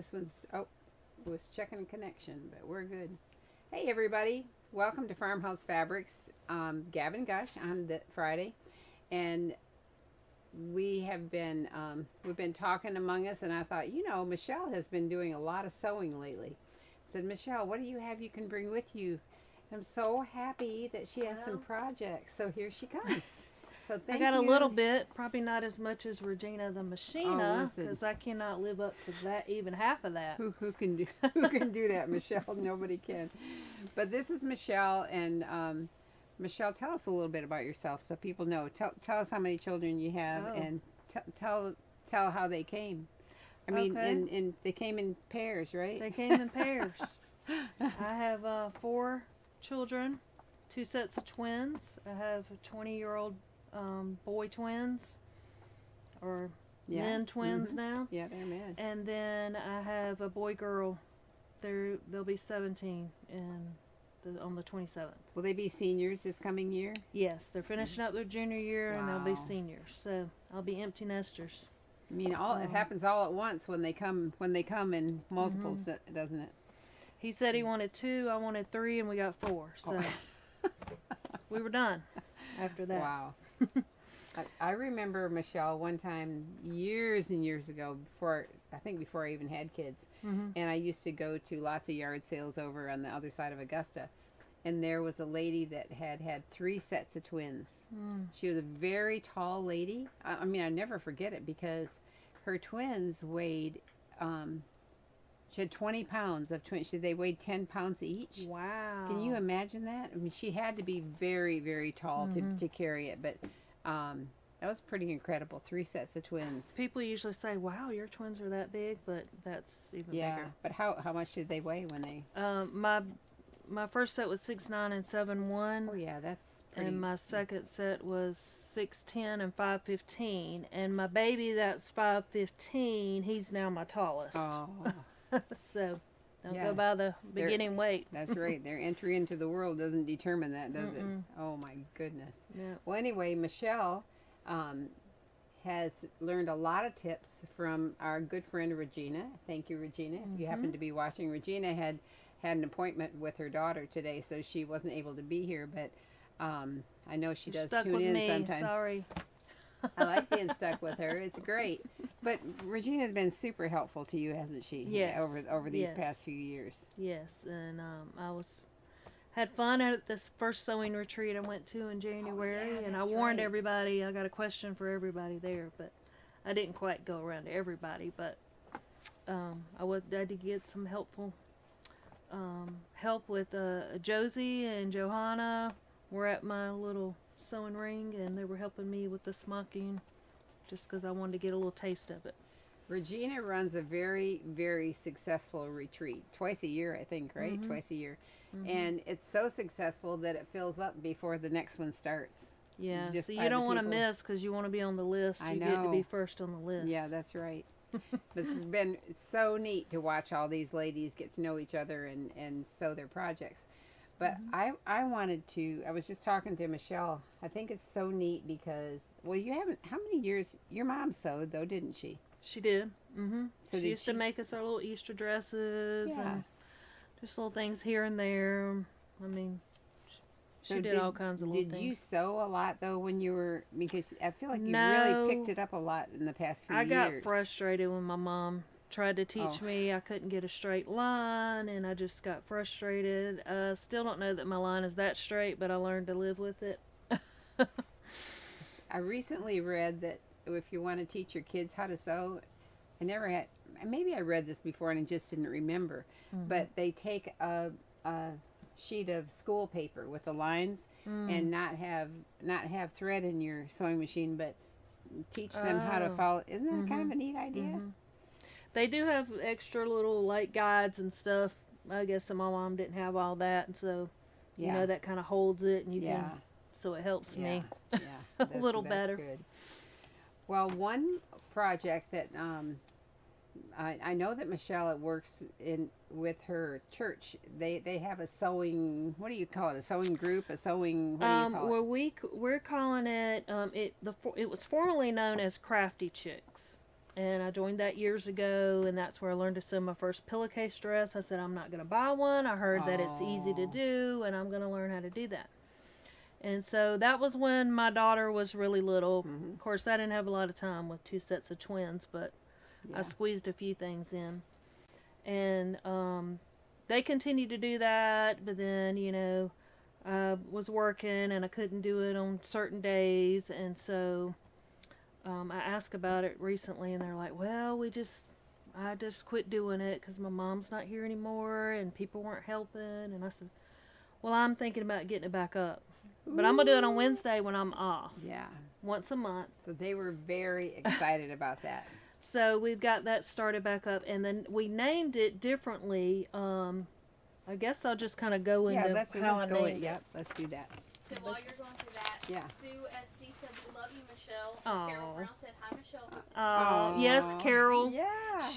This one's, oh, was checking connection, but we're good. Hey, everybody. Welcome to Farmhouse Fabrics. Gavin Gush on the Friday. And we've been talking among us, and I thought, Michelle has been doing a lot of sewing lately. I said, Michelle, what do you have you can bring with you? I'm so happy that she has some projects. So here she comes. So I got a little bit, probably not as much as Regina the Machina, because I cannot live up to that, even half of that. Who can do that, Michelle? Nobody can. But this is Michelle, and Michelle, tell us a little bit about yourself so people know. Tell us how many children you have, and tell how they came. I mean, and they came in pairs, right? They came in pairs. I have 4 children, 2 sets of twins. I have 20-year-old boy twins, or men twins now. Yeah, they're men. And then I have a boy girl. They'll be 17 on the 27th. Will they be seniors this coming year? Yes, they're finishing up their junior year, and they'll be seniors. So I'll be empty nesters. I mean, it happens all at once when they come in multiples, doesn't it? He said he wanted 2, I wanted 3, and we got 4. So we were done after that. Wow. I remember, Michelle, one time years and years ago, before I even had kids, and I used to go to lots of yard sales over on the other side of Augusta, and there was a lady that had 3 sets of twins. She was a very tall lady. I mean, I never forget it because her twins weighed, she had 20 pounds of twins. They weighed 10 pounds each. Wow. Can you imagine that? I mean, she had to be very, very tall to carry it, but that was pretty incredible. 3 sets of twins. People usually say, wow, your twins are that big, but that's even bigger. But how much did they weigh when they... My first set was 6'9" and 7'1". Oh, yeah, that's pretty... And my second set was 6'10" and 5'15". And my baby that's 5'15", he's now my tallest. Oh. So don't go by the beginning weight. That's right. Their entry into the world doesn't determine that, does it? Oh, my goodness. Yeah. Well, anyway, Michelle has learned a lot of tips from our good friend Regina. Thank you, Regina. If you happen to be watching, Regina had an appointment with her daughter today, so she wasn't able to be here, but I know she does tune in sometimes. Sorry. I like being stuck with her. It's great. But Regina's been super helpful to you, hasn't she? Yes. Over these past few years. Yes, and I had fun at this first sewing retreat I went to in January, and I warned everybody. I got a question for everybody there, but I didn't quite go around to everybody. But I did get some help with Josie and Johanna. Were at my little sewing ring, and they were helping me with the smocking just because I wanted to get a little taste of it. Regina runs a very, very successful retreat twice a year, I think, right? Twice a year. And it's so successful that it fills up before the next one starts. Yeah, so you don't want to miss because you want to be on the list. You get to be first on the list. Yeah, that's right. It's so neat to watch all these ladies get to know each other and sew their projects. But I was just talking to Michelle. I think it's so neat because, how many years, your mom sewed though, didn't she? She did. So she used to make us our little Easter dresses and just little things here and there. I mean, she did all kinds of little things. Did you sew a lot though when you were, because I feel like you really picked it up a lot in the past few years. I got frustrated when my mom tried to teach me. I couldn't get a straight line, and I just got frustrated. Still don't know that my line is that straight, but I learned to live with it. I recently read that if you want to teach your kids how to sew, maybe I read this before and I just didn't remember, but they take a sheet of school paper with the lines and not have thread in your sewing machine, but teach them how to follow. Isn't that kind of a neat idea? They do have extra little like guides and stuff. I guess my mom didn't have all that, and so you know that kind of holds it, and you can. So it helps me a little better. Good. Well, one project that I know that Michelle works with her church. They have a sewing. What do you call it? A sewing group? A sewing? What do you call it? We're calling it. It was formerly known as Crafty Chicks. And I joined that years ago, and that's where I learned to sew my first pillowcase dress. I said, I'm not going to buy one. I heard that it's easy to do, and I'm going to learn how to do that. And so that was when my daughter was really little. Of course, I didn't have a lot of time with 2 sets of twins, but I squeezed a few things in. And they continued to do that, but then, you know, I was working and I couldn't do it on certain days, and so I asked about it recently, and they're like, well, I just quit doing it because my mom's not here anymore and people weren't helping. And I said, well, I'm thinking about getting it back up, but I'm going to do it on Wednesday when I'm off. Yeah. Once a month. So they were very excited about that. So we've got that started back up, and then we named it differently. I guess I'll just kind of go into how I named it. Yep, let's do that. So while you're going through that, Sue SD said, we love you, Michelle. Carol Brown said, hi, Michelle. Yes, Carol. Yeah.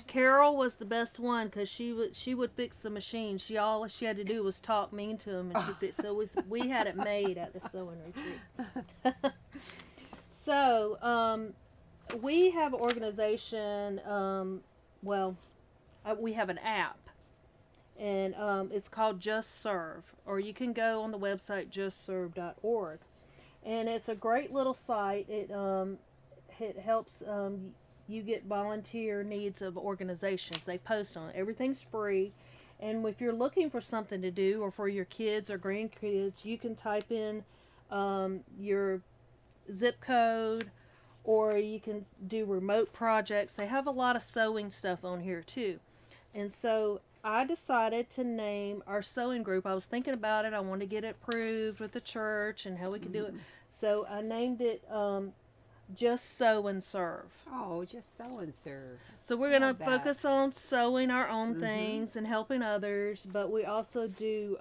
Carol was the best one because she would fix the machine. All she had to do was talk mean to him, and she fixed. So we had it made at the sewing retreat. So we have an organization. We have an app. And it's called Just Serve, or you can go on the website justserve.org, and it's a great little site. It helps you get volunteer needs of organizations. They post on it. Everything's free, and if you're looking for something to do, or for your kids or grandkids, you can type in your zip code, or you can do remote projects. They have a lot of sewing stuff on here too, and so I decided to name our sewing group. I was thinking about it. I wanted to get it approved with the church and how we could do it. So I named it Just Sew and Serve. Oh, Just Sew and Serve. So we're going to focus on sewing our own things and helping others, but we also do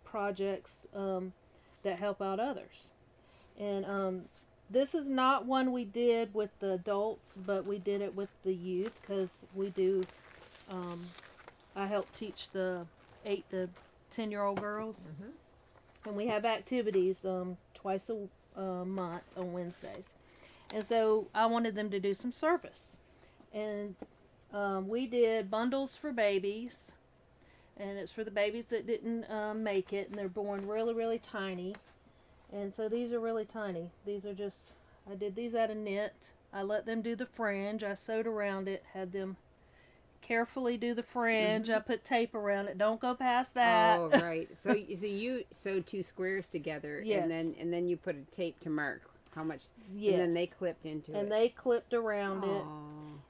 projects that help out others. And this is not one we did with the adults, but we did it with the youth because we do... I help teach the 8 to 10-year-old girls, and we have activities twice a month on Wednesdays. And so I wanted them to do some service, and we did bundles for babies, and it's for the babies that didn't make it, and they're born really, really tiny. And so these are really tiny. These are just, I did these out of knit. I let them do the fringe. I sewed around it, had them carefully do the fringe. I put tape around it. Don't go past that. Oh, right. So you sewed 2 squares together, Yes. and then you put a tape to mark how much. Yes. And then they clipped into it. And they clipped around it. Oh.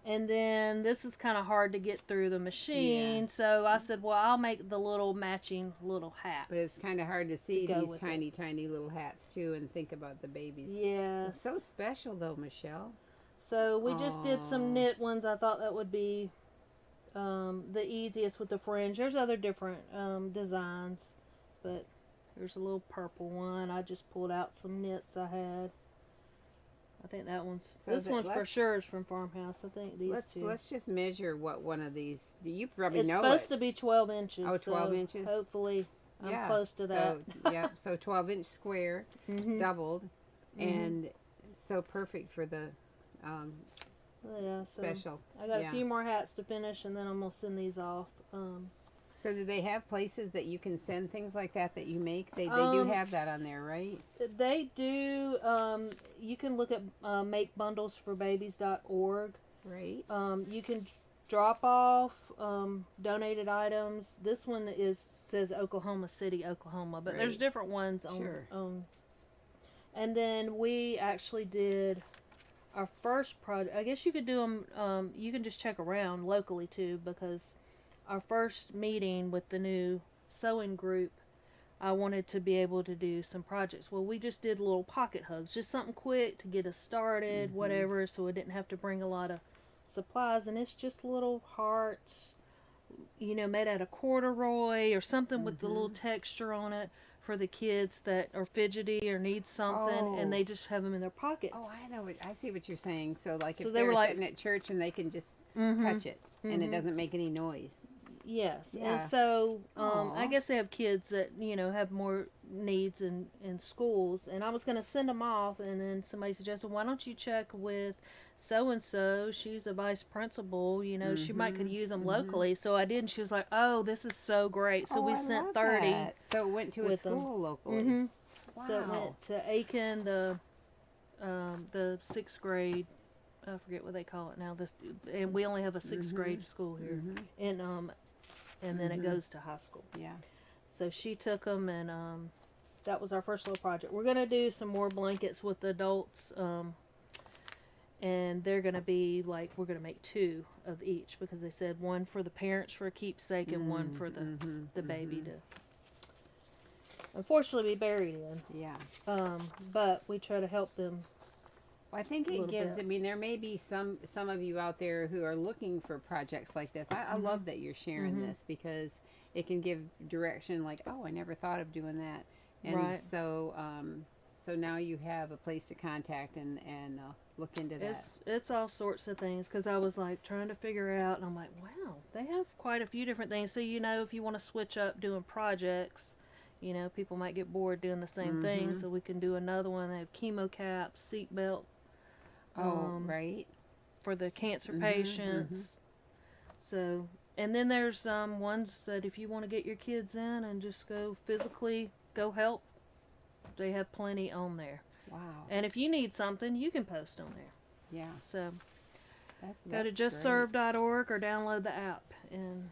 And then this is kind of hard to get through the machine, Yeah. so I said, well, I'll make the little matching little hats. But it's kind of hard to see go these with tiny, tiny little hats too, and think about the babies. Yes. It's so special though, Michelle. So we just did some knit ones. I thought that would be the easiest with the fringe. There's other different designs, but there's a little purple one. I just pulled out some knits I had. I think that one's, So this one for sure is from Farmhouse. I think these two. Let's just measure what one of these. Do you probably It's know supposed it? to be 12 inches. Oh, 12 so inches? Hopefully I'm Yeah. close to that. So, yeah, so 12-inch square, doubled, and so perfect for the Yeah, so special. I got Yeah. a few more hats to finish, and then I'm gonna send these off. So do they have places that you can send things like that you make? They do have that on there, right? They do. You can look at makebundlesforbabies.org. Right. You can drop off donated items. This one says Oklahoma City, Oklahoma, but there's Right. different ones on. And then we actually did our first project. I guess you could do them. You can just check around locally too, because our first meeting with the new sewing group, I wanted to be able to do some projects. Well, we just did little pocket hugs, just something quick to get us started, whatever, so we didn't have to bring a lot of supplies. And it's just little hearts, made out of corduroy or something with the little texture on it for the kids that are fidgety or need something, and they just have them in their pockets. Oh, I see what you're saying. So like So if they they were were like- sitting at church and they can just touch it and it doesn't make any noise. Yes, Yeah. and so I Aw. guess they have kids that have more needs in schools. And I was going to send them off, and then somebody suggested, why don't you check with so-and-so? She's a vice principal, you know, she might could use them locally. So I did, and she was like, oh, this is so great. So we I sent love 30. that. So it went to a with them. school locally. Wow. So it went to Aiken, the 6th grade. I forget what they call it now. And we only have a 6th grade school here, and then it goes to high school. Yeah. So she took them, and that was our first little project. We're gonna do some more blankets with the adults, and they're gonna be like, we're gonna make 2 of each, because they said one for the parents for a keepsake and one for the baby to unfortunately be buried in. Yeah. But we try to help them. Well, I think it gives. I mean, there may be some of you out there who are looking for projects like this. I love that you're sharing this, because it can give direction. Like, oh, I never thought of doing that, and so now you have a place to contact and look into that. It's all sorts of things, because I was like trying to figure out, and I'm like, wow, they have quite a few different things. So you know, if you want to switch up doing projects. You know, people might get bored doing the same thing, so we can do another one. They have chemo caps, seat belt. Right. For the cancer patients. So, and then there's ones that if you want to get your kids in and just go physically go help, they have plenty on there. Wow. And if you need something, you can post on there. Yeah. So, that's go to justserve.org or download the app. And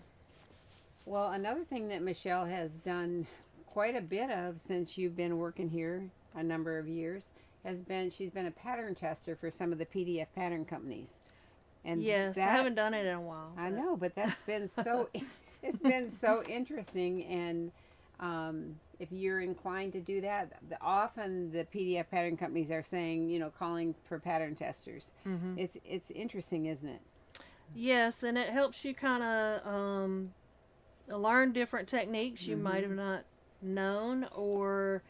well, another thing that Michelle has done quite a bit of since you've been working here a number of years she's been a pattern tester for some of the PDF pattern companies. And yes, I haven't done it in a while. I know, but that's been so it's been so interesting. And if you're inclined to do that, often the PDF pattern companies are saying, you know, calling for pattern testers. It's interesting, isn't it? Yes, and it helps you kind of learn different techniques you might have not known, or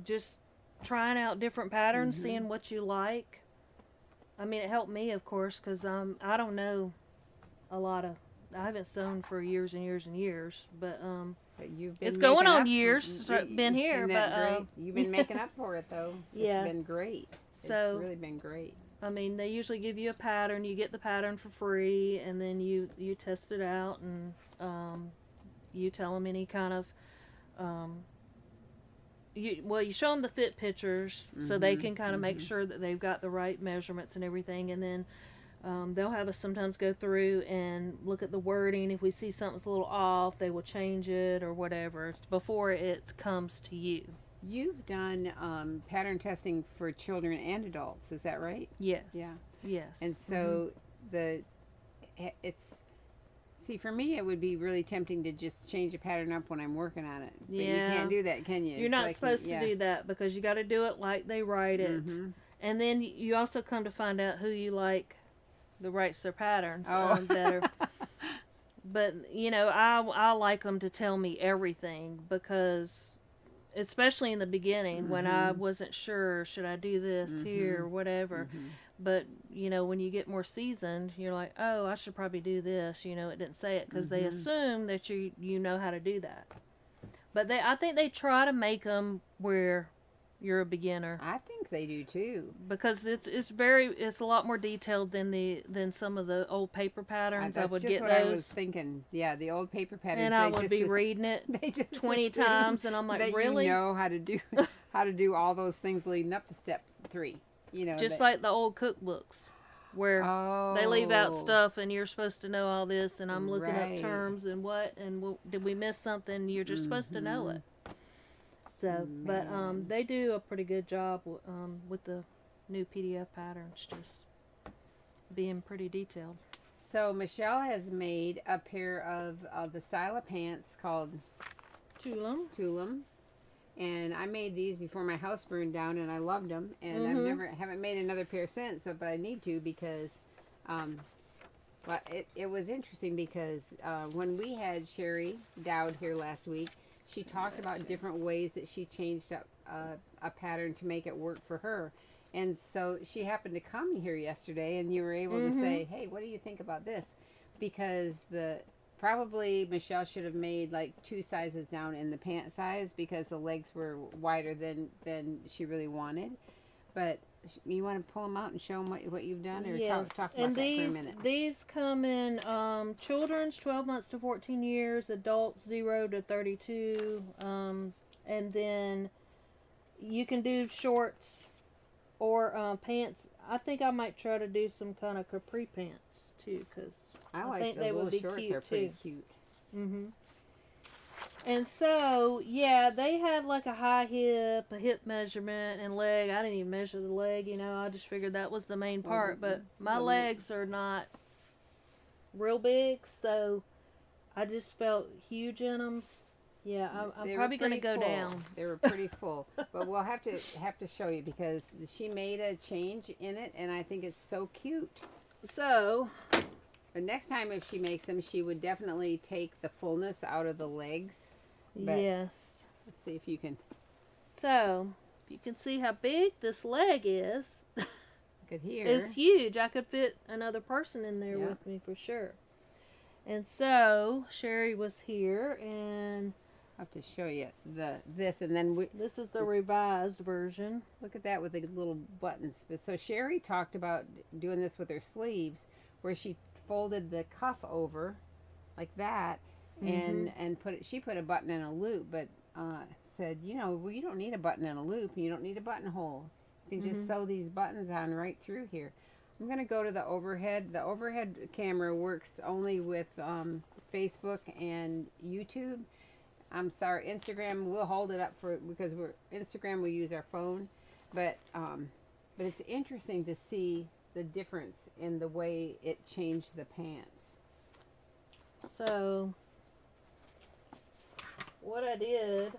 just trying out different patterns, seeing what you like. I mean, it helped me, of course, because I don't know a lot of. I haven't sewn for years and years and years, but you've been it's going on years. Been here, but you've been making up for it though. Yeah, it's been great. So it's really been great. I mean, they usually give you a pattern. You get the pattern for free, and then you test it out, and you tell them any kind of. You show them the fit pictures, so they can kind of make sure that they've got the right measurements and everything, and then they'll have us sometimes go through and look at the wording. If we see something's a little off, they will change it or whatever before it comes to you. You've done pattern testing for children and adults, is that right? Yes. Yeah. Yes. And so see, for me, it would be really tempting to just change a pattern up when I'm working on it. But you can't do that, can you? You're not supposed to do that, because you got to do it like they write it. And then you also come to find out who you like that writes their patterns better. But, you know, I like them to tell me everything, because especially in the beginning when I wasn't sure, should I do this here or whatever. But, you know, when you get more seasoned, you're like, oh, I should probably do this. You know, it didn't say it, because they assume that you know how to do that. But I think they try to make them where you're a beginner. I think they do too. Because it's a lot more detailed than some of the old paper patterns. That's I would just get what those. I was thinking. Yeah, the old paper patterns. And I would be reading it 20 times, and I'm like, that really? You know how to do all those things leading up to step 3. You know, just like the old cookbooks, where they leave out stuff, and you're supposed to know all this, and I'm looking up terms and did we miss something? You're just supposed to know it. So, but they do a pretty good job with the new PDF patterns, just being pretty detailed. So Michelle has made a pair of the style of pants called Tulum. And I made these before my house burned down, and I loved them. And haven't made another pair since. So, but I need to, because, well, it was interesting because when we had Sherry Dowd here last week, she talked about different ways that she changed up a pattern to make it work for her. And so she happened to come here yesterday, and you were able to say, hey, what do you think about this? Because Probably Michelle should have made like 2 sizes down in the pant size because the legs were wider than she really wanted. But you want to pull them out and show them what you've done, or Yes. talk about And that for a minute? these come in children's 12 months to 14 years, adults 0 to 32, and then you can do shorts or pants. I think I might try to do some kind of capri pants too, because I think they would be shorts cute are pretty too. cute. Mhm. And so, yeah, they had like a high hip, a hip measurement, and leg. I didn't even measure the leg, I just figured that was the main part. But my legs are not real big, so I just felt huge in them. Yeah, I'm probably going to go down. They were pretty full. But we'll have to show you because she made a change in it, and I think it's so cute. So, the next time if she makes them, she would definitely take the fullness out of the legs. But yes. Let's see if you can. So, you can see how big this leg is. Look at here. It's huge. I could fit another person in there with me for sure. And so, Sherry was here, and I'll have to show you this, and then this is the revised version. Look at that with the little buttons. So Sherry talked about doing this with her sleeves, where she folded the cuff over like that, and she put a button and a loop, but said, you don't need a button and a loop, and you don't need a buttonhole. You can just sew these buttons on right through here. I'm going to go to the overhead. The overhead camera works only with Facebook and YouTube. I'm sorry, Instagram, we'll hold it up because Instagram we use our phone, but it's interesting to see the difference in the way it changed the pants. So, what I did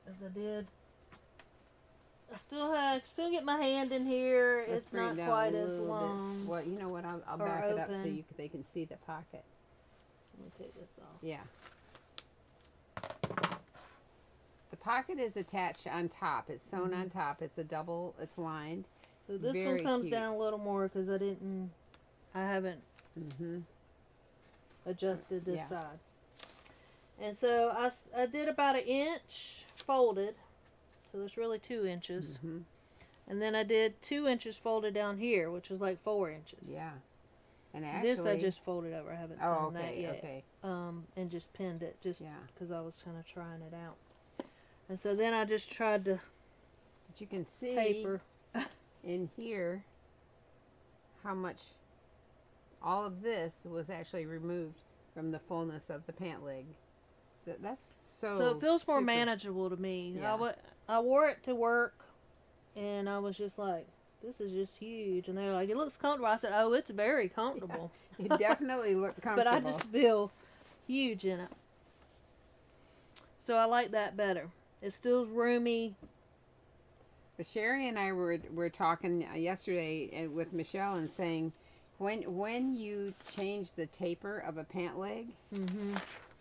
is I still get my hand in here. Let's it's not quite as long. Well, you know what? I'll back it up so they can see the pocket. Let me take this off. Yeah. The pocket is attached on top. It's sewn on top. It's it's lined. So this one comes down a little more because I haven't adjusted this side. And so I did about 1 inch folded. So there's really 2 inches. And then I did 2 inches folded down here, which was like 4 inches. Yeah. And actually, this I just folded over. I haven't sewn that yet. Okay. And just pinned it because I was kind of trying it out. And so then I just tried to but you can see taper in here how much all of this was actually removed from the fullness of the pant leg. That's so it feels more manageable to me. Yeah. I wore it to work, and I was just like, this is just huge. And they were like, it looks comfortable. I said, oh, it's very comfortable. Yeah, it definitely looked comfortable. But I just feel huge in it. So I like that better. It's still roomy. But Sherry and I were talking yesterday with Michelle and saying, when you change the taper of a pant leg,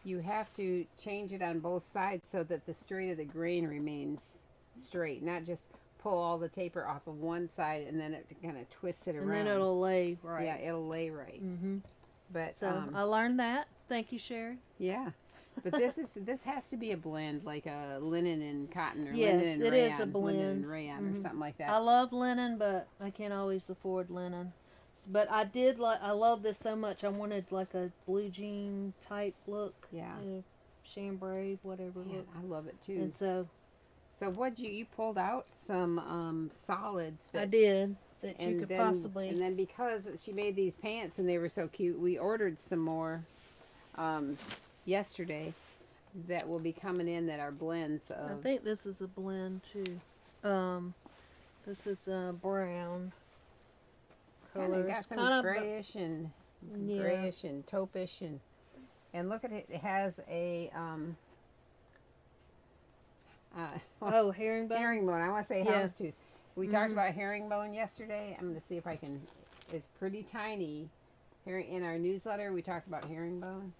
you have to change it on both sides so that the straight of the grain remains straight, not just pull all the taper off of one side and then it kind of twists it around. And then it'll lay right. Yeah, it'll lay right. But so I learned that. Thank you, Sherry. Yeah. But this has to be a blend, like a linen and cotton, or yes, linen and it rayon, is a blend. linen and rayon, or something like that. I love linen, but I can't always afford linen. But I love this so much. I wanted like a blue jean type look. Yeah. Chambray, whatever look. I love it too. And so what you pulled out some solids. I did. That you could possibly. And then because she made these pants and they were so cute, we ordered some more yesterday that will be coming in that are blends of. I think this is a blend too. This is brown color. It's got some grayish and taupish and look at it. It has a herringbone. Herringbone. I want to say houndstooth. We talked about herringbone yesterday. I'm going to see if I can. It's pretty tiny. Here in our newsletter, we talked about herringbone,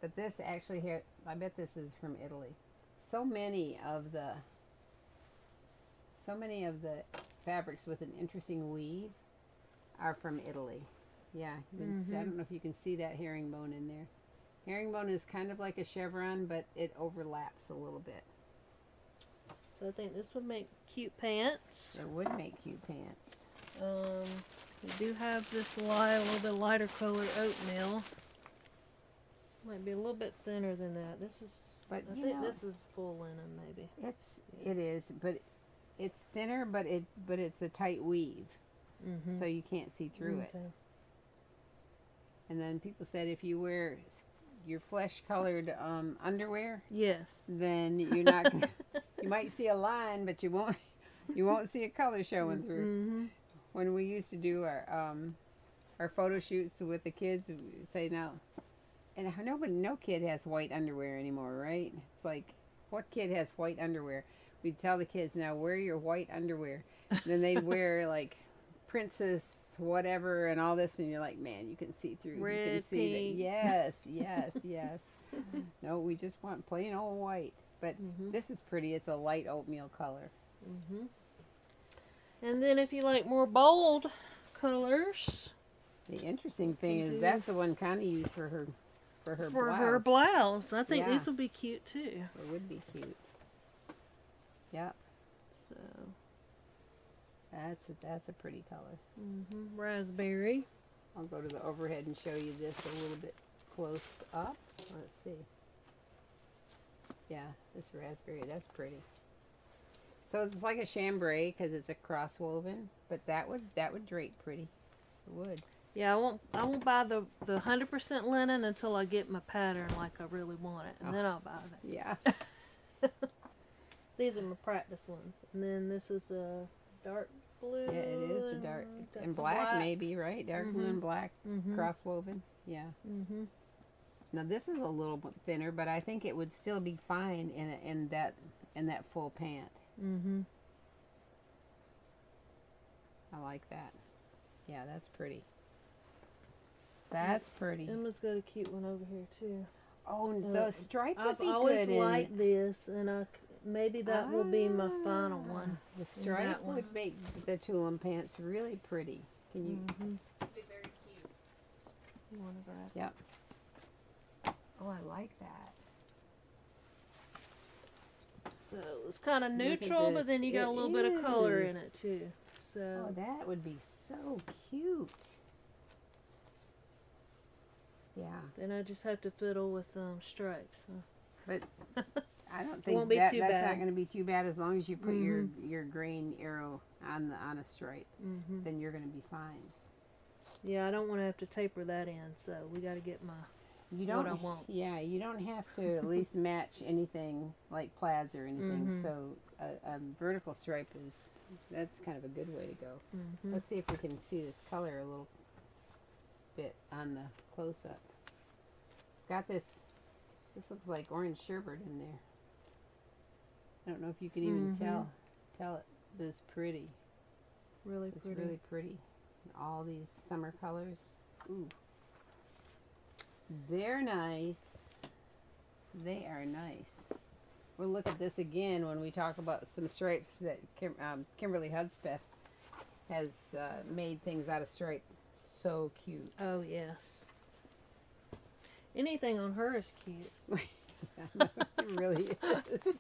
but this actually here. I bet this is from Italy. So many of the fabrics with an interesting weave are from Italy. Yeah, I don't know if you can see that herringbone in there. Herringbone is kind of like a chevron, but it overlaps a little bit. So I think this would make cute pants. It would make cute pants. We do have this a little bit lighter color oatmeal. Might be a little bit thinner than that. This is, but I think this is full linen maybe. It is, but it's thinner, but it's a tight weave, so you can't see through it. And then people said if you wear your flesh-colored underwear, yes, then you're not. Gonna, you might see a line, but you won't see a color showing through. When we used to do our photo shoots with the kids, we would say now, and no kid has white underwear anymore, right? It's like, what kid has white underwear? We'd tell the kids, now wear your white underwear. Then they'd wear like princess whatever and all this, and you're like, man, you can see through. Red, you can see pink. that. Yes. No, we just want plain old white. But this is pretty. It's a light oatmeal color. And then if you like more bold colors, the interesting thing is that's the one kind of used for her blouse. her blouse. I think these would be cute too. It would be cute. Yep. So that's a pretty color. Raspberry. I'll go to the overhead and show you this a little bit close up. Let's see. Yeah, this raspberry, that's pretty. So it's like a chambray because it's a cross woven, but that would drape pretty. It would. Yeah, I won't buy the 100% linen until I get my pattern like I really want it, and then I'll buy it. Yeah. These are my practice ones, and then this is a dark blue. Yeah, it is a dark and black maybe, right? Dark blue and black cross woven. Yeah. Now this is a little bit thinner, but I think it would still be fine in that full pant. I like that. Yeah, that's pretty. That's pretty. Emma's got a cute one over here too. Oh, the stripe would be good. I've always liked this, and maybe that will be my final one. The stripe would make the Tulum pants really pretty. Can you? It'd be very cute. You want to grab? Yep. Oh, I like that. So it's kind of neutral, but then you got a little bit of color in it too. So oh, that would be so cute. Yeah. Then I just have to fiddle with stripes. But I don't think that's not going to be too bad as long as you put your grain arrow on a stripe. Then you're going to be fine. Yeah, I don't want to have to taper that in, so we got to get what I want. Yeah, you don't have to at least match anything like plaids or anything. So a vertical stripe that's kind of a good way to go. Let's see if we can see this color a little bit on the close-up. It's got this looks like orange sherbet in there. I don't know if you can even tell it, but it's pretty. It's really pretty. All these summer colors. Ooh. They're nice. They are nice. We'll look at this again when we talk about some stripes that Kimberly Hudspeth has made things out of stripe. So cute. Oh, yes. Anything on her is cute. It really is.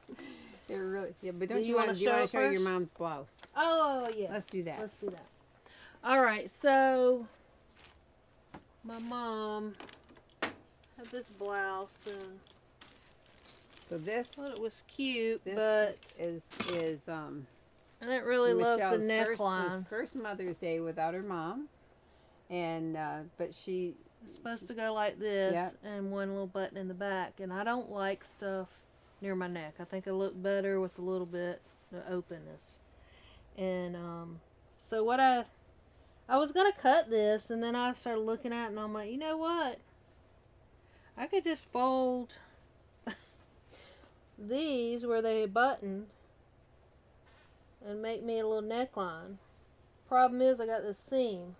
It really. Yeah, but do you want to show your mom's blouse? Oh, yeah. Let's do that. Let's do that. All right. So my mom had this blouse, and so this. I thought it was cute, this but is I didn't really love the neckline. First Mother's Day without her mom, and but she. It's supposed to go like this, and one little button in the back, and I don't like stuff near my neck. I think it look better with a little bit of openness. And so what I was gonna cut this, and then I started looking at it, and I'm like, you know what? I could just fold these where they button and make me a little neckline. Problem is, I got this seam.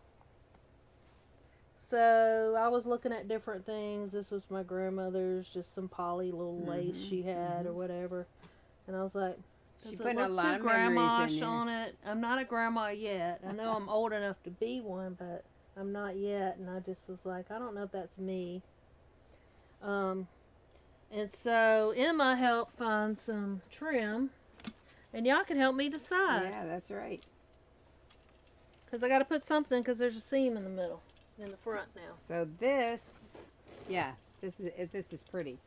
So I was looking at different things. This was my grandmother's, just some poly little lace she had or whatever. And I was like, does it look too grandma-ish on it? I'm not a grandma yet. I know I'm old enough to be one, but I'm not yet, and I just was like, I don't know if that's me. And so Emma helped find some trim, and y'all can help me decide. Yeah, that's right. Because I got to put something, because there's a seam in the middle, in the front now. So this, yeah, this is pretty.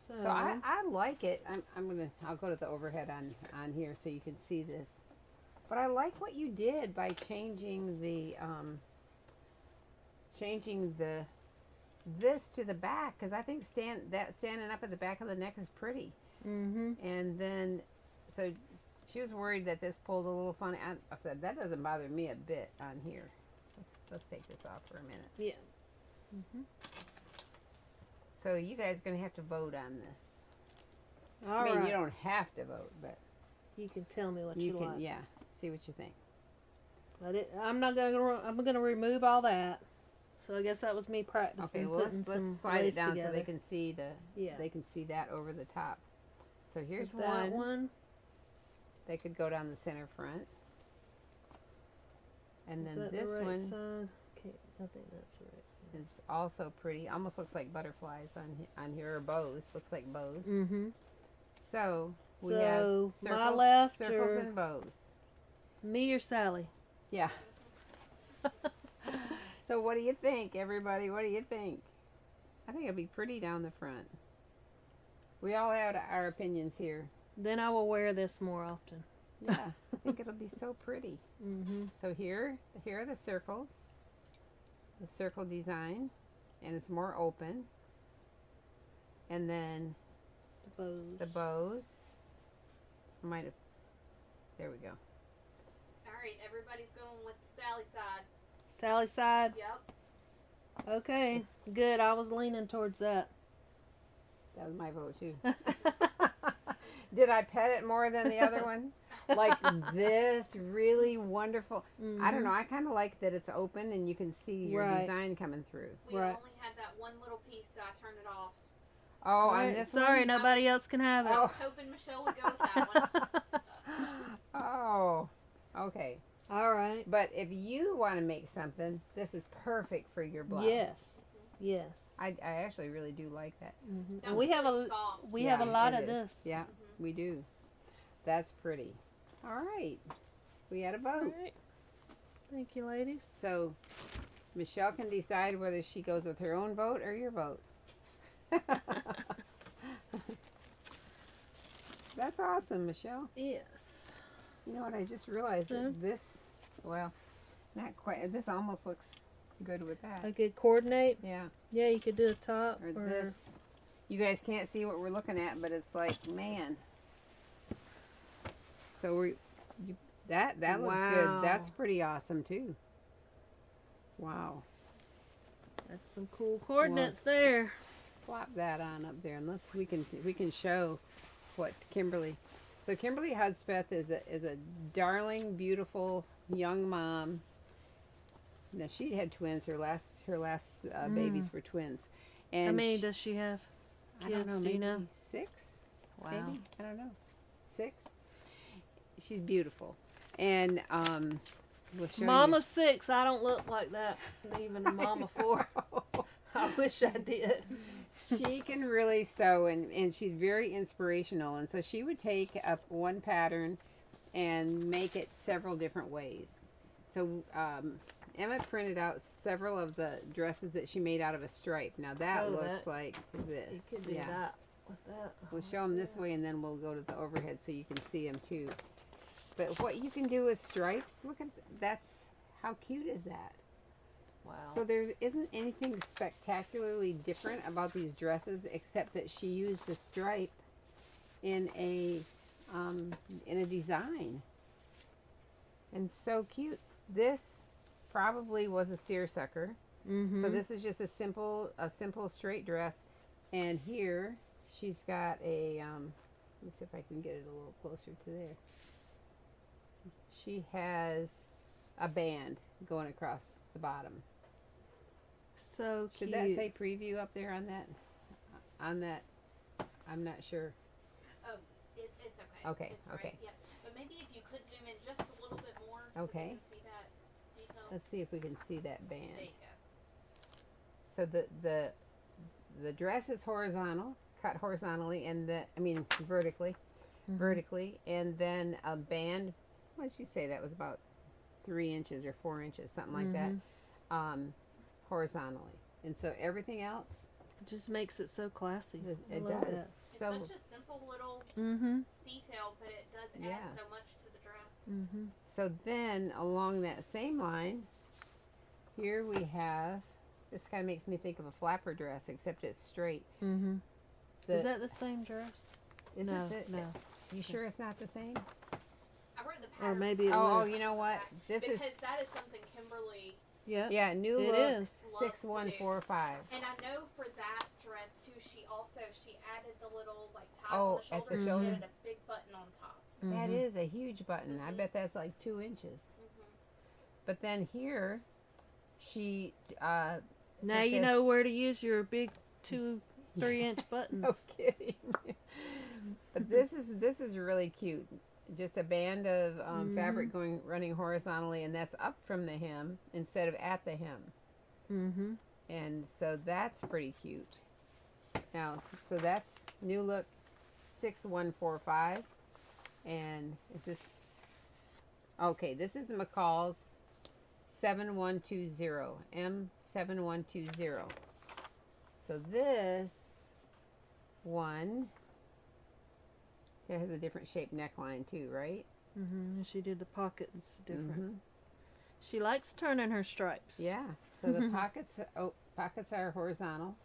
So I like it. I'll go to the overhead on here so you can see this. But I like what you did by changing this to the back, because I think standing up at the back of the neck is pretty. Mm-hmm. And then, so she was worried that this pulled a little funny. I said, that doesn't bother me a bit on here. Let's take this off for a minute. Yeah. Mm-hmm. So you guys are going to have to vote on this. All I mean, right. you don't have to vote, but You can tell me what you can, like. yeah, see what you think. But I'm gonna remove all that. So I guess that was me practicing. Okay, well putting let's some slide it lace down together. so they can see Yeah. they can see that over the top. So here's that one. They could go down the center front. And Is then that this the right one side? Okay, I think that's the right side. is also pretty. Almost looks like butterflies on here, or bows. Looks like bows. Mm-hmm. So we So, have my circles, left circles or- and bows. Me or Sally? Yeah. So what do you think, everybody? What do you think? I think it'll be pretty down the front. We all have our opinions here. Then I will wear this more often. Yeah, I think it'll be so pretty. Mm-hmm. So here are the circles, the circle design, and it's more open. And then The bows. the bows. Might have. There we go. All right, everybody's going with the Sally side. Sally side. Yep. Okay, good. I was leaning towards that. That was my vote too. Did I pet it more than the other one? Like this really wonderful. Mm-hmm. I don't know. I kind of like that it's open and you can see your Right. design coming through. We Right. only had that one little piece, so I turned it off. Oh, Right, on this sorry, one? nobody else can have it. Oh. I was hoping Michelle would go with that one. Oh, okay. All right. But if you want to make something, this is perfect for your blouse. Yes. Yes. I actually really do like that. Mm-hmm. That And was we have really a soft. we have a lot it of is. this. Yeah, we do. That's pretty. All right. We had a All vote. right. Thank you, ladies. So Michelle can decide whether she goes with her own vote or your vote. That's awesome, Michelle. Yes. You know what? I just realized So? that this, well, not quite. This almost looks good with that. I could coordinate. Yeah. Yeah, you could do a top Or this. You guys can't see what we're looking at, but it's like, man. So that looks Wow. good. That's pretty awesome too. Wow. That's some cool coordinates there. Flop that on up there, and we can show what Kimberly. So Kimberly Hudspeth is a darling, beautiful young mom. Now she had twins. Her last babies were twins. And How many does she have? I don't know, kids, do maybe you know? 6? Wow. Maybe? I don't know. 6? She's beautiful. And we'll show Mom of 6. I don't look like that. Even a mom of 4. I wish I did. She can really sew, and she's very inspirational. And so she would take up one pattern and make it several different ways. So Emma printed out several of the dresses that she made out of a stripe. Now that looks like this. You could do that with that. We'll show them this way, and then we'll go to the overhead so you can see them too. But what you can do with stripes, look at that's how cute is that? Wow. So there isn't anything spectacularly different about these dresses except that she used the stripe in a design, and so cute. This probably was a seersucker. Mm-hmm. So this is just a simple straight dress, and here she's got a let me see if I can get it a little closer to there. She has a band going across the bottom. So Should cute. that say preview up there on that? I'm not sure. Oh, it's okay. Okay, It's okay. Right. Yeah. But maybe if you could zoom in just a little bit more so Okay. you can see that detail Let's see if we can see that There band. you go. So the dress is horizontal, cut horizontally, and vertically, and then a band. What did you say that was about 3 inches or 4 inches, something like that, horizontally, and so everything else. It just makes it so classy. It love does. that. It's So such a simple little detail, but it does add so much to the dress. so then along that same line, here we have. This kind of makes me think of a flapper dress, except it's straight. Is that the same dress? Is No, it? no. You sure it's not the same? I wrote the pattern. Or maybe it Oh, was. you know what? This because is that is something Kimberly Yeah. new It look is. 6145. and I know for that dress too. She added the little like ties Oh, on the at the shoulders. shoulder? She added a big button on top. That is a huge button. I bet that's like 2 inches. But then here, she Now took you know this- where to use your big 2-3 inch buttons. No kidding. But this is really cute. Just a band of fabric running horizontally, and that's up from the hem instead of at the hem. And so that's pretty cute. Now, so that's new look 6145, and is this? Okay, this is McCall's 7120 M7120. So this one, it has a different shaped neckline too, right? And she did the pockets different. She likes turning her stripes. Yeah. So the pockets are horizontal,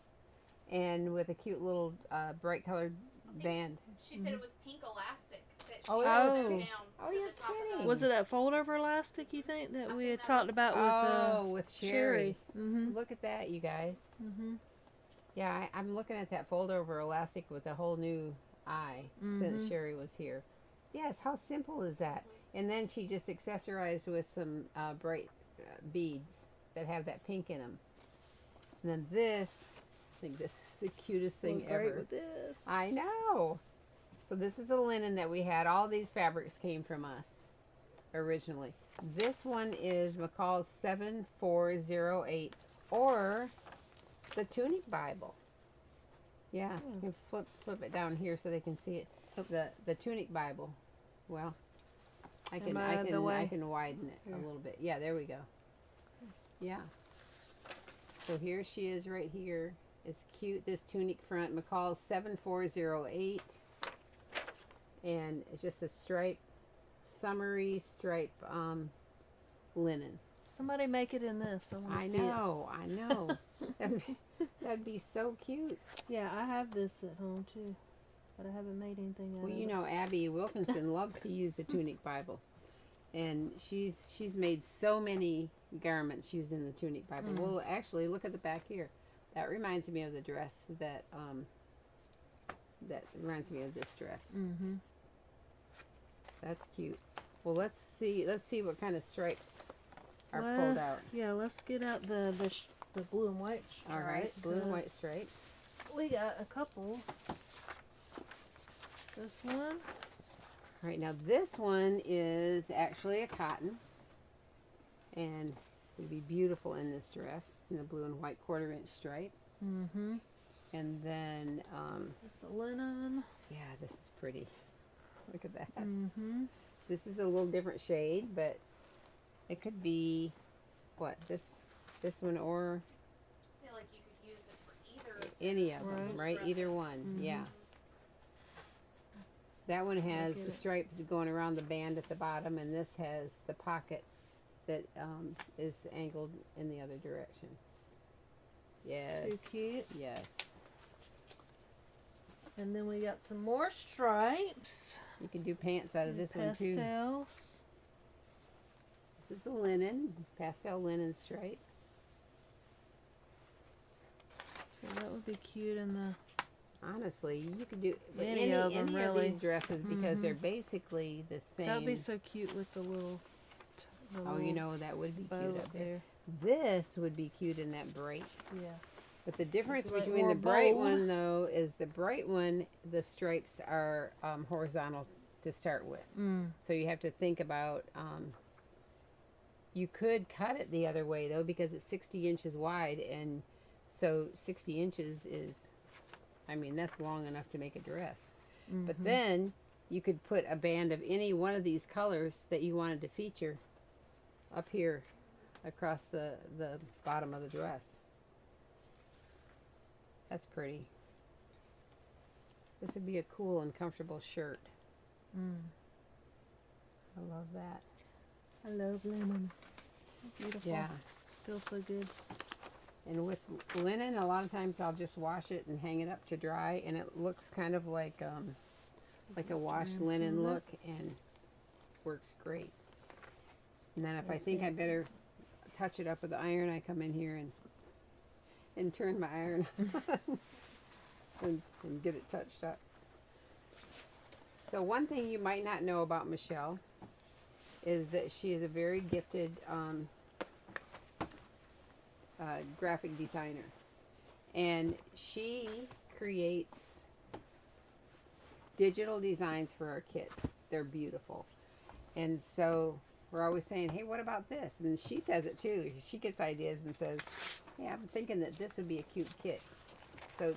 and with a cute little bright colored band. She said it was pink elastic that she Oh, yeah. sewed Oh. down Oh, to you're the top of kidding. the Was it that fold over elastic you think that I we think had that talked was- about with with Sherry. Sherry? Look at that, you guys. Yeah, I'm looking at that fold over elastic with a whole new eye since Sherry was here. Yes, how simple is that? And then she just accessorized with some bright beads that have that pink in them. And then this, I think this is the cutest thing Look great ever. with this. I know. So this is the linen that we had. All these fabrics came from us originally. This one is McCall's 7408 or the Tunic Bible. Yeah, you can flip it down here so they can see it. The Tunic Bible. Well, I can widen it a little bit. Yeah, there we go. Yeah. So here she is right here. It's cute. This tunic front, McCall's 7408, and it's just a summery stripe linen. Somebody make it in this. I want to I see know. That'd be so cute. it. Yeah, I have this at home too, but I haven't made anything out Well, of you it. know, Abby Wilkinson loves to use the Tunic Bible, and she's made so many garments using the Tunic Bible. Well, actually, look at the back here. That reminds me of the dress that reminds me of this dress. That's cute. Well, let's see what kind of stripes are pulled out. Yeah, let's get out the blue and white. All right, blue and white stripe. We got a couple. This one. All right, now this one is actually a cotton, and it'd be beautiful in this dress in the blue and white 1/4 inch stripe. And then, It's a linen. yeah, this is pretty. Look at that. This is a little different shade, but it could be what this one or I feel like you could use it for either. any of them, right? Dresses. Either one, yeah. That one has get the it. stripes going around the band at the bottom, and this has the pocket that is angled in the other direction. Yes. Too cute. Yes. And then we got some more stripes. You can do pants out of this one too. Pastels. This is the linen, pastel linen stripe. So that would be cute in the. Honestly, you could do with Any any of 'em, of really. these dresses because they're basically the same. That would be so cute with the little. Oh, you know, that would be bow cute up up there. there. This would be cute in that bright. Yeah. But the difference It's like between more the bright bold. one, though, is the bright one, the stripes are horizontal to start with. So you have to think about You could cut it the other way though, because it's 60 inches wide, and so 60 inches is, I mean, that's long enough to make a dress. But then you could put a band of any one of these colors that you wanted to feature up here across the bottom of the dress. That's pretty. This would be a cool and comfortable shirt. I love that. I love linen. Beautiful. Yeah. Feels so good. And with linen, a lot of times I'll just wash it and hang it up to dry, and it looks kind of like a washed linen look, and works great. And then if I think I better touch it up with the iron, I come in here and turn my iron and get it touched up. So one thing you might not know about Michelle is that she is a very gifted graphic designer, and she creates digital designs for our kids. They're beautiful, and so we're always saying, hey, what about this? And she says it too. She gets ideas and says, hey, I'm thinking that this would be a cute kit. So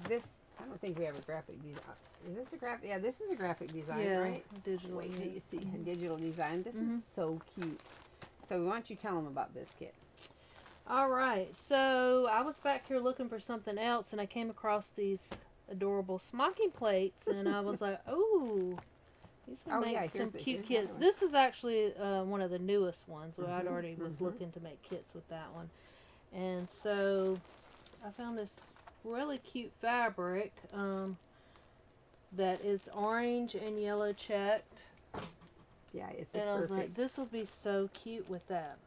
this, I don't think we have a graphic design. Is this a graphic? Yeah, this is a graphic design, right? Digital. Wait till you see a digital design. This is so cute. So why don't you tell them about this kit? All right. So I was back here looking for something else, and I came across these adorable smocking plates, and I was like, oh, these would make some cute kits. This is actually one of the newest ones. Where I'd already was looking to make kits with that one. And so I found this really cute fabric that is orange and yellow checked. Yeah, it's and I was like, this will be so cute with that.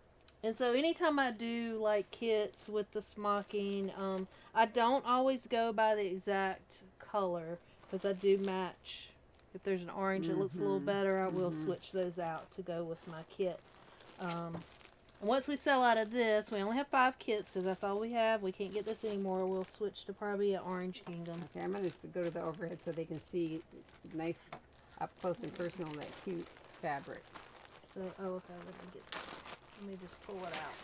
And so anytime I do like kits with the smocking, I don't always go by the exact color, because I do match. If there's an orange that looks a little better, I will switch those out to go with my kit. Once we sell out of this, we only have 5 kits because that's all we have. We can't get this anymore. We'll switch to probably an Orange Kingdom. Okay, I'm going to go to the overhead so they can see nice up close and personal that cute fabric. So, oh, okay, let me just pull it out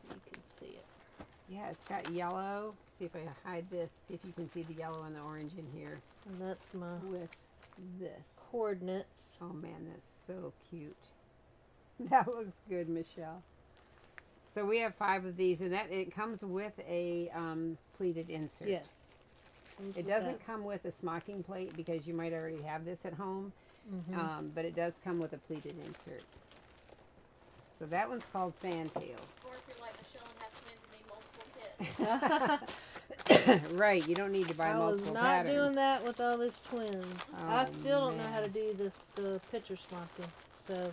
so you can see it. Yeah, it's got yellow. See if I hide this. See if you can see the yellow and the orange in here. And that's my with this coordinates. Oh man, that's so cute. That looks good, Michelle. So we have 5 of these, and that it comes with a pleated insert. Yes. It doesn't come with a smocking plate because you might already have this at home, but it does come with a pleated insert. So that one's called Fantails. Or if you're like Michelle and have twins and need multiple kits. Right, you don't need to buy multiple patterns. I was not doing that with all these twins. Oh, I still don't know how to do the picture smocking. So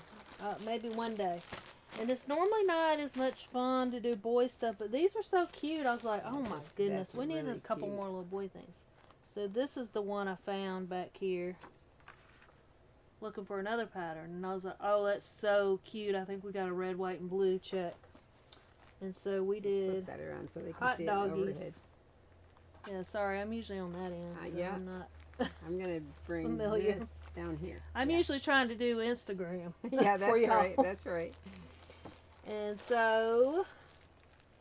maybe one day. And it's normally not as much fun to do boy stuff, but these were so cute. I was like, oh my goodness, we needed a couple more little boy things. So this is the one I found back here, looking for another pattern. And I was like, oh, that's so cute. I think we got a red, white, and blue check. And so we did flip that around so they can hot see doggies. it overhead. Yeah, sorry, I'm usually on that end. So yeah. I'm not I'm going to bring familiar. this down here. I'm usually trying to do Instagram. Yeah, that's for y'all. right. That's right. And so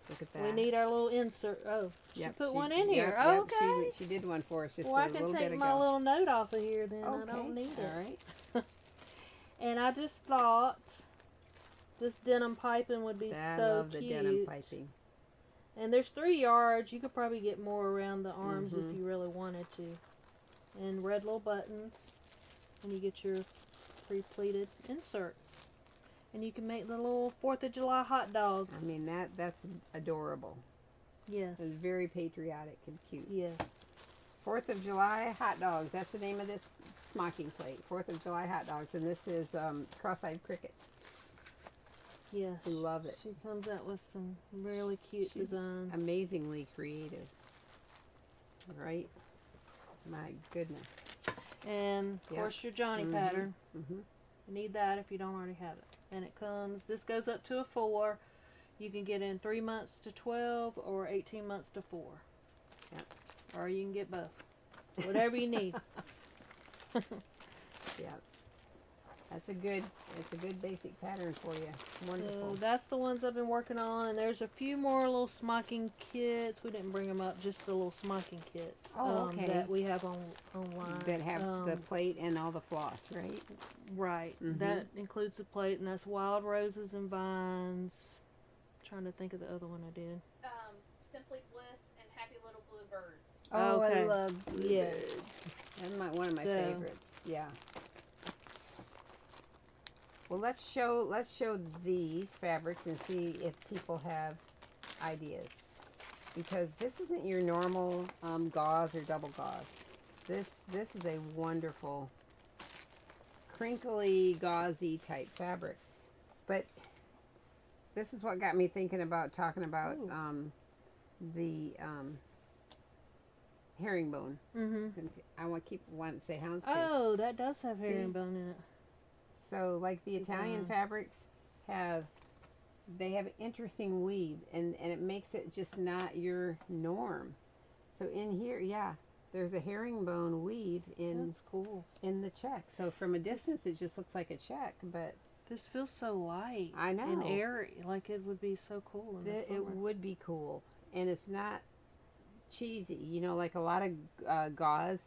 Look at that. we need our little insert. Oh, Yep, she put one in here. Yep, Okay. she did one for us just Well, a I can little bit take ago. my little note off of here then. Okay. I don't need it. All right. And I just thought this denim piping would be I so love cute. the denim piping. And there's 3 yards. You could probably get more around the arms if you really wanted to. And red little buttons. And you get your pre-pleated insert. And you can make the little 4th of July hot dogs. I mean, that's adorable. Yes. It's very patriotic and cute. Yes. 4th of July hot dogs. That's the name of this smocking plate. 4th of July hot dogs. And this is cross-eyed cricket. Yes. We love it. She comes out with some really cute designs. Amazingly creative. Right? My goodness. And, of course, your Johnny pattern. Mm-hmm. You need that if you don't already have it. And it comes, this goes up to a 4. You can get in 3 months to 12 or 18 months to 4. Yep. Or you can get both. Whatever you need. Yeah. It's a good basic pattern for you. Wonderful. So that's the ones I've been working on, and there's a few more little smocking kits. We didn't bring them up, just the little smocking kits. Okay. That we have online. That have the plate and all the floss, right? Right. That includes the plate, and that's wild roses and vines. Trying to think of the other one I did. Simply Bliss and Happy Little Blue Birds. Oh, Okay. I love bluebirds. Yes. That's one of my favorites. Yeah. Well, let's show these fabrics and see if people have ideas, because this isn't your normal gauze or double gauze. This is a wonderful crinkly gauzy type fabric, but this is what got me thinking about talking about the herringbone. I want to say houndstooth. Oh, that does have herringbone in it. So, like the Italian fabrics have interesting weave, and it makes it just not your norm. So in here, yeah, there's a herringbone weave in. That's cool. In the check. So from a distance, it just looks like a check, but this feels so light. I know. And airy, like it would be so cool in the summer. It would be cool, and it's not cheesy. You know, like a lot of gauze.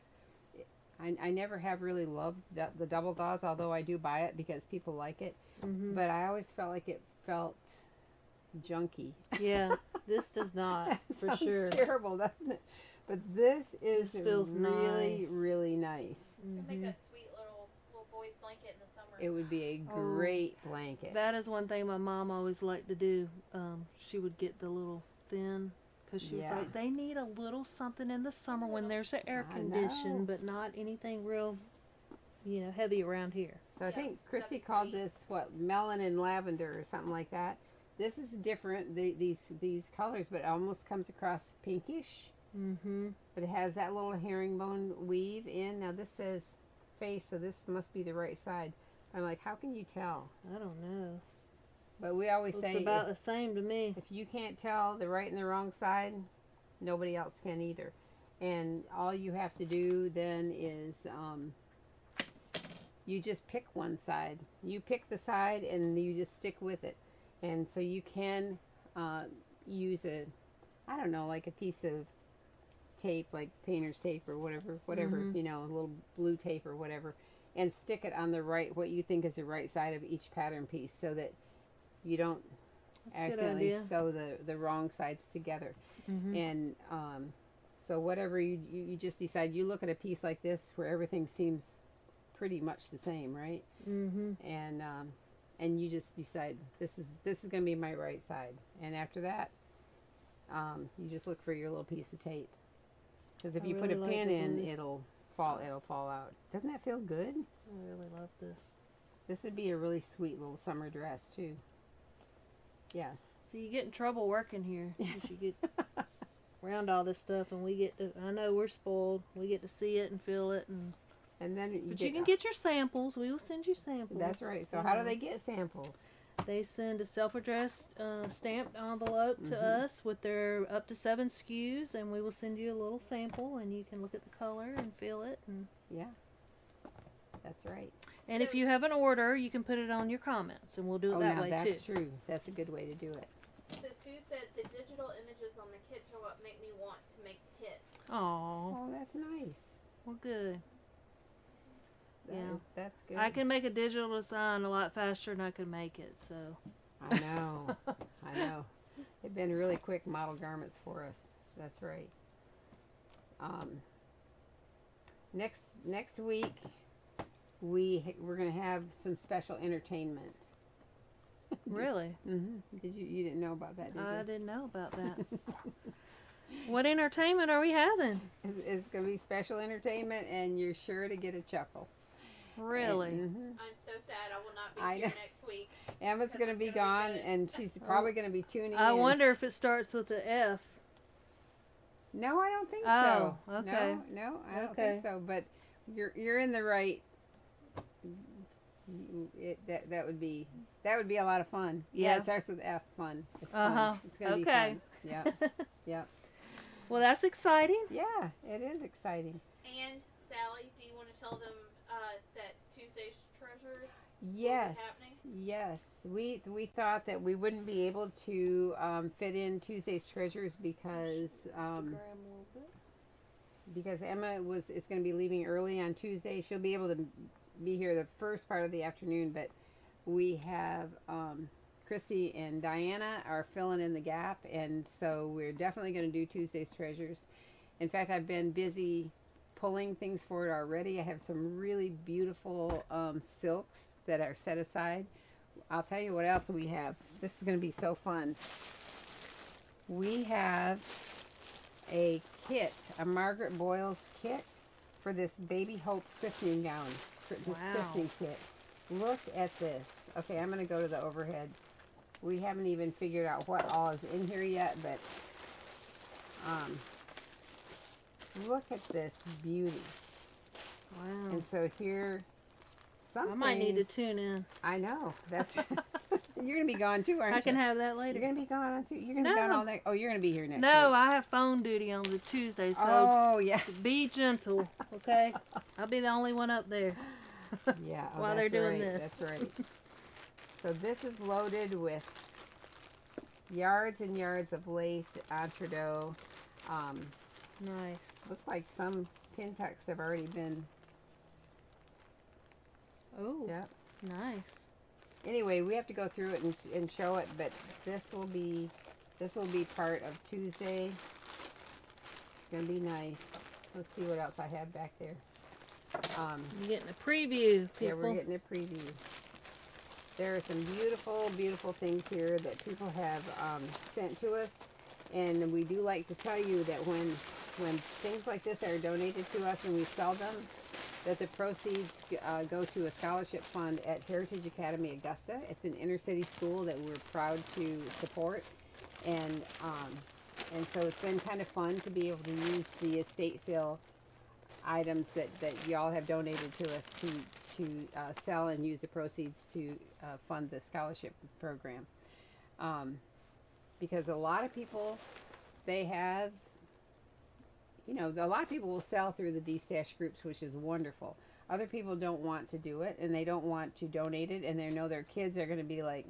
I never have really loved the double gauze, although I do buy it because people like it. But I always felt like it felt junky. Yeah, this does not, for sure. Sounds terrible, doesn't it? But this feels really, nice. really nice. You can make a sweet little boy's blanket in the summer. It would be a great blanket. That is one thing my mom always liked to do. She would get the little thin, because she was like, they need a little something in the summer when there's an air condition, but not anything real, heavy around here. So I think Christy called this, melon and lavender or something like that. This is different, these colors, but it almost comes across pinkish. But it has that little herringbone weave in. Now this says face, so this must be the right side. I'm like, how can you tell? I don't know. But we always say it's about the same to me. If you can't tell the right and the wrong side, nobody else can either. And all you have to do then is you just pick one side. You pick the side and you just stick with it. And so you can use like a piece of tape, like painter's tape or whatever, a little blue tape or whatever, and stick it on what you think is the right side of each pattern piece, so that you don't accidentally sew the wrong sides together. And so whatever you just decide, you look at a piece like this where everything seems pretty much the same, right? And you just decide this is going to be my right side, and after that you just look for your little piece of tape, because if you put a pin in, it'll fall out. Doesn't that feel good? I really love this. This would be a really sweet little summer dress too. Yeah. So you get in trouble working here. You get around all this stuff, and we get to, I know we're spoiled. We get to see it and feel it, and then you can get your samples. We will send you samples. That's right. So how do they get samples? They send a self-addressed stamped envelope to us with their up to 7 SKUs, and we will send you a little sample, and you can look at the color and feel it. And yeah, that's right. And if you have an order, you can put it on your comments, and we'll do it that way that's too. That's true. That's a good way to do it. So Sue said the digital images on the kits are what make me want to make the kits. Oh, that's nice. Well, good. That's good. I can make a digital design a lot faster than I can make it, so. I know. They've been really quick model garments for us. That's right. Next week, we're going to have some special entertainment. Really? Did you didn't know about that, did you? I didn't know about that. What entertainment are we having? It's going to be special entertainment, and you're sure to get a chuckle. Really? I'm so sad I will not be here next week. Emma's going to be gone, and she's probably going to be tuning in. I wonder if it starts with the F. No, I don't think so. Oh, okay. No, I don't think so. But you're in the right. That would be a lot of fun. Yeah, it starts with F. Fun. It's fun. It's going to be fun. Yeah. Yeah. Well, that's exciting. Yeah, it is exciting. And Sally, do you want to tell them that Tuesday's treasures? Yes, happening? yes. We thought that we wouldn't be able to fit in Tuesday's treasures because Emma is going to be leaving early on Tuesday. She'll be able to be here the first part of the afternoon, but we have Christy and Diana are filling in the gap, and so we're definitely going to do Tuesday's treasures. In fact, I've been busy pulling things for it already. I have some really beautiful silks that are set aside. I'll tell you what else we have. This is going to be so fun. We have a kit, a Margaret Boyles kit for this Baby Hope christening gown, for this christening kit. Look at this. Okay, I'm going to go to the overhead. We haven't even figured out what all is in here yet, but look at this beauty. Wow. And so here, I might need to tune in. I know. That's you're going to be gone too, aren't you? I can have that later. You're going to be gone on too. You're going to be gone all next. Oh, you're going to be here next week. No, I have phone duty on the Tuesday, so oh, yeah. be gentle, okay? I'll be the only one up there. Yeah. Oh, while they're doing right. this. That's right. So this is loaded with yards and yards of lace, entredeaux. Nice. Looks like some pin tucks have already been. Oh. Yep. Nice. Anyway, we have to go through it and show it, but this will be part of Tuesday. It's gonna be nice. Let's see what else I have back there. You're getting a preview, people. Yeah, we're getting a preview. There are some beautiful, beautiful things here that people have sent to us, and we do like to tell you that when things like this are donated to us and we sell them, that the proceeds go to a scholarship fund at Heritage Academy Augusta. It's an inner city school that we're proud to support, and so it's been kind of fun to be able to use the estate sale items that y'all have donated to us to sell and use the proceeds to fund the scholarship program. Because a lot of people, they have, a lot of people will sell through the D-Stash groups, which is wonderful. Other people don't want to do it, and they don't want to donate it, and they know their kids are going to be like...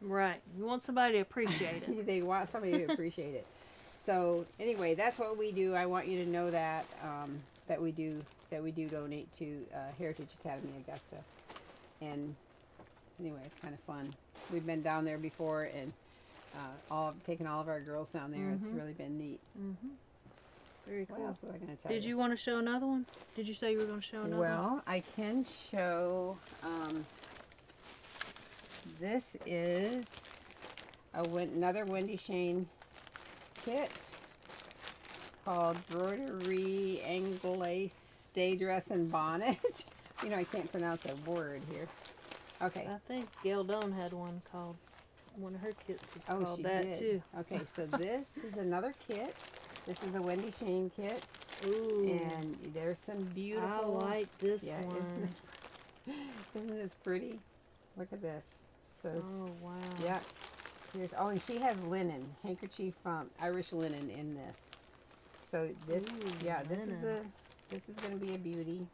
Right. You want somebody to appreciate it. They want somebody to appreciate it. So, anyway, that's what we do. I want you to know that, that we do donate to Heritage Academy Augusta. And, anyway, it's kind of fun. We've been down there before, and taken all of our girls down there. It's really been neat. Very cool. What else was I going to tell you? Did you want to show another one? Did you say you were going to show another one? Well, I can show, this is another Wendy Shane kit called Broderie Anglaise Stay Dress and Bonnet. I can't pronounce a word here. Okay. I think Gail Doan had one called, one of her kits is called she that did. too. Okay, so this is another kit. This is a Wendy Shane kit. Ooh. And there's some beautiful... I like this yeah, one. Isn't this pretty? Look at this. So, oh, wow. yeah. And she has linen, handkerchief, Irish linen in this. So this, linen. This is going to be a beauty.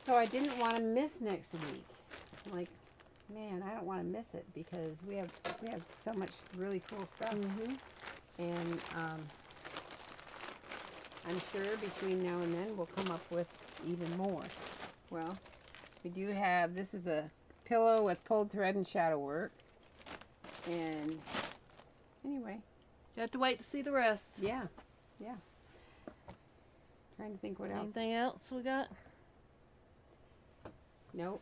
So I didn't want to miss next week. I'm like, man, I don't want to miss it because we have so much really cool stuff. And I'm sure between now and then we'll come up with even more. Well, we do have, this is a pillow with pulled thread and shadow work. And anyway. You have to wait to see the rest. Yeah. Trying to think what else. Anything else we got? Nope.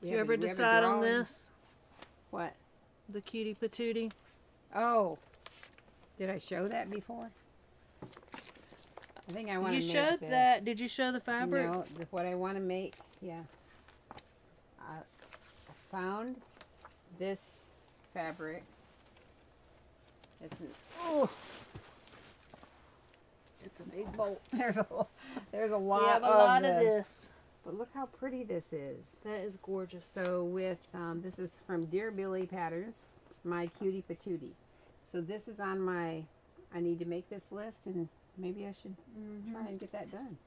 Did you ever decide on this? What? The cutie patootie? Oh. Did I show that before? I think I want to make You showed this. that. Did you show the fabric? No, what I want to make, yeah. I found this fabric. It's a big bolt. There's a lot. We have a lot of this. But look how pretty this is. That is gorgeous. So with this is from Dear Billy Patterns, my cutie patootie. So this is on my. I need to make this list, and maybe I should try and get that done.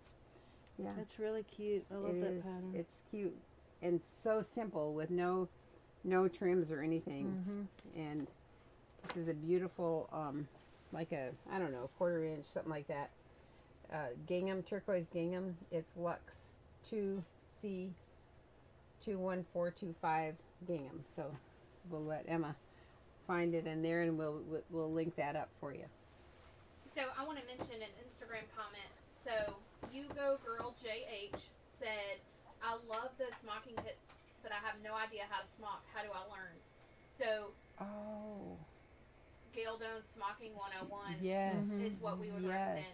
Yeah, That's really cute. I love that pattern. It's cute. and so simple with no trims or anything. And this is a beautiful, like a, I don't know, 1/4 inch, something like that. Gingham, turquoise gingham. It's Lux 2C 21425 gingham. So we'll let Emma find it in there, and we'll link that up for you. So I want to mention an Instagram comment. So You Go Girl JH said, I love those smocking kits, but I have no idea how to smock. How do I learn? So Gail Doan's Smocking 101 is what we would recommend.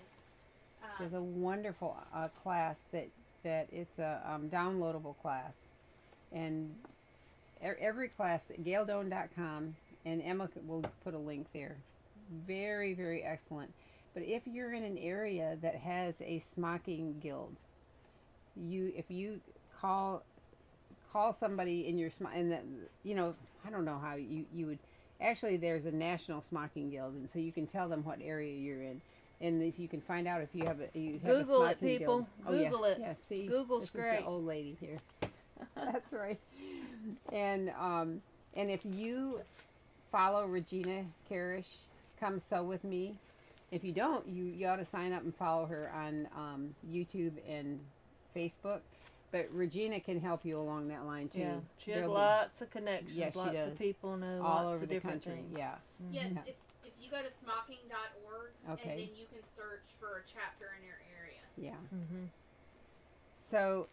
She has a wonderful class that it's a downloadable class, and every class at GailDoan.com, and Emma will put a link there. Very, very excellent. But if you're in an area that has a smocking guild, if you call somebody in your I don't know how you would. Actually, there's a national smocking guild, and so you can tell them what area you're in. And you can find out if you have a Google it, people. Guild. Google it. Yeah, see, Google's great. Is the old lady here. That's right. And if you follow Regina Karish, Come Sew With Me. If you don't, you ought to sign up and follow her on YouTube and Facebook. But Regina can help you along that line too. Yeah, she has lots of connections. Yes, she lots does. of people know all lots over of the different country. things. Yeah. Yes, if you go to smocking.org, okay, and then you can search for a chapter in your area. Yeah. So,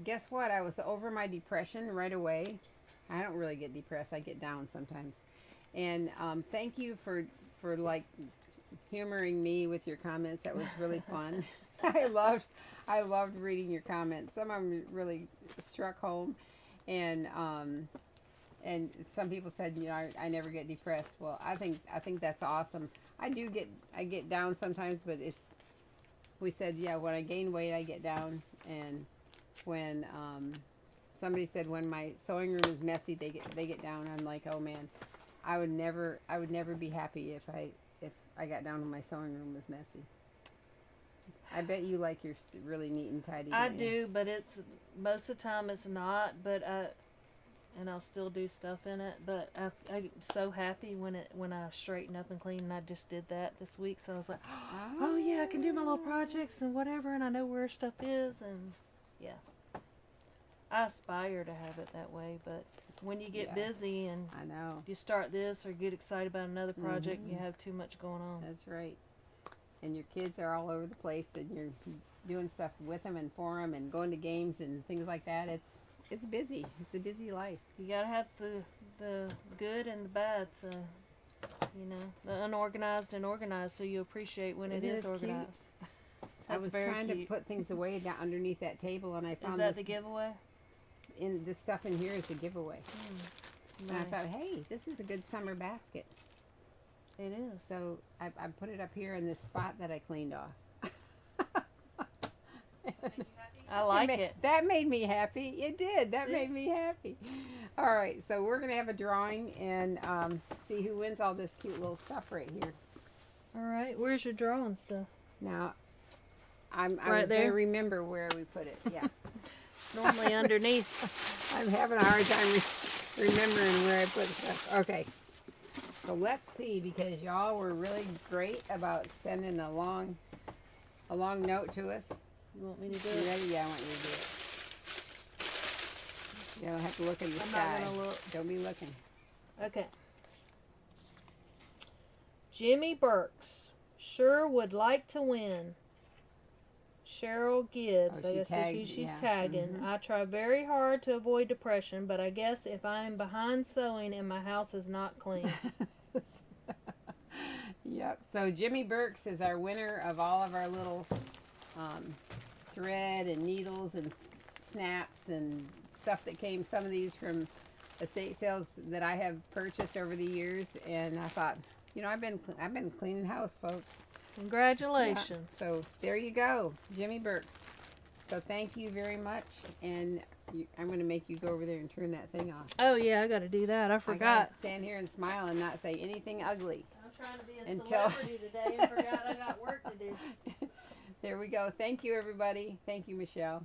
guess what? I was over my depression right away. I don't really get depressed. I get down sometimes. And thank you for like humoring me with your comments. That was really fun. I loved reading your comments. Some of them really struck home, and some people said, I never get depressed. Well, I think that's awesome. I get down sometimes, but we said, when I gain weight, I get down, and when somebody said when my sewing room is messy, they get down. I'm like, oh man, I would never be happy if I got down when my sewing room was messy. I bet you like yours really neat and tidy. I do, but it's most of the time it's not. But and I'll still do stuff in it. But I'm so happy when I straighten up and clean. And I just did that this week, so I was like, oh yeah, I can do my little projects and whatever, and I know where stuff is, and yeah. I aspire to have it that way, but when you get busy and I know you start this or get excited about another project, you have too much going on. That's right. And your kids are all over the place, and you're doing stuff with them and for them, and going to games and things like that. It's busy. It's a busy life. You gotta have the good and the bad. So, the unorganized and organized, so you appreciate when it is organized. I was trying to put things away down underneath that table, and I found Is that the giveaway? In this stuff in here is a giveaway. Nice. And I thought, hey, this is a good summer basket. It is. So I put it up here in this spot that I cleaned off. I like it. That made me happy. It did. That made me happy. All right, so we're going to have a drawing and see who wins all this cute little stuff right here. All right, where's your drawing stuff? Now, I was going to remember where we put it. Yeah. It's normally underneath. I'm having a hard time remembering where I put stuff. Okay. So let's see, because y'all were really great about sending a long note to us. You want me to do You it? ready? Yeah, I want you to do it. You don't have to look in the I'm sky. not gonna look. Don't be looking. Okay. Jimmy Burks sure would like to win. Cheryl Gibbs, Oh, I guess tagged, is who she's yeah. tagging. I try very hard to avoid depression, but I guess if I am behind sewing and my house is not clean. Yep. So Jimmy Burks is our winner of all of our little thread and needles and snaps and stuff that came. Some of these from estate sales that I have purchased over the years, and I thought, I've been cleaning house, folks. Congratulations. Yeah. So there you go, Jimmy Burks. So thank you very much, and I'm going to make you go over there and turn that thing off. Oh yeah, I got to do that. I forgot. I gotta stand here and smile and not say anything ugly. I'm trying to be a Until- celebrity today and forgot I got work to do. There we go. Thank you, everybody. Thank you, Michelle.